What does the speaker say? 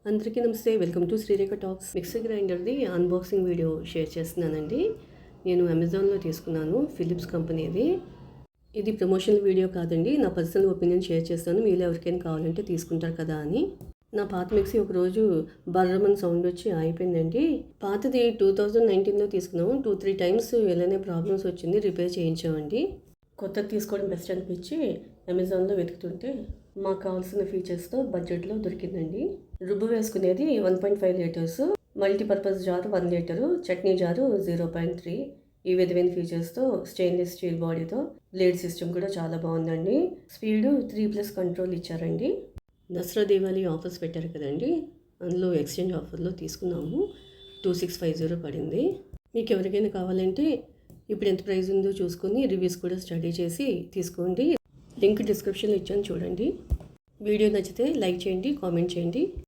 అందరికీ నమస్తే. Welcome to Srirekha talks. Mixie గ్రైండర్ది అన్బాక్సింగ్ వీడియో షేర్ చేస్తున్నానండి. నేను అమెజాన్లో తీసుకున్నాను, ఫిలిప్స్ కంపెనీది. ఇది ప్రమోషనల్ వీడియో కాదండి, నా పర్సనల్ ఒపీనియన్ షేర్ చేస్తాను. మీరు ఎవరికైనా కావాలంటే తీసుకుంటారు కదా అని. నా పాత మిక్సీ ఒకరోజు బర్రమని సౌండ్ వచ్చి ఆగిపోయిందండి. పాతది 2019లో తీసుకున్నాము. 2-3 టైమ్స్ ఇలానే ప్రాబ్లమ్స్ వచ్చింది, రిపేర్ చేయించామండి. కొత్తది తీసుకోవడం బెస్ట్ అనిపించి అమెజాన్లో వెతుకుతుంటే మాకు కావాల్సిన ఫీచర్స్తో బడ్జెట్లో దొరికిందండి. రుబ్బు వేసుకునేది 1.5 లీటర్స్, మల్టీపర్పస్ జారు 1 లీటరు, చట్నీ జారు 0.3. ఈ విధమైన ఫీచర్స్తో స్టెయిన్లెస్ స్టీల్ బాడీతో బ్లేడ్ సిస్టమ్ కూడా చాలా బాగుందండి. స్పీడు 3+ కంట్రోల్ ఇచ్చారండి. దసరా దీవాళీ ఆఫర్స్ పెట్టారు కదండి, అందులో ఎక్స్చేంజ్ ఆఫర్లో తీసుకున్నాము. 2650 పడింది. మీకు ఎవరికైనా కావాలంటే ఇప్పుడు ఎంత ప్రైస్ ఉందో చూసుకొని రివ్యూస్ కూడా స్టడీ చేసి తీసుకోండి. లింక్ డిస్క్రిప్షన్లో ఇచ్చాను, చూడండి. వీడియో నచ్చితే లైక్ చేయండి, కామెంట్ చేయండి.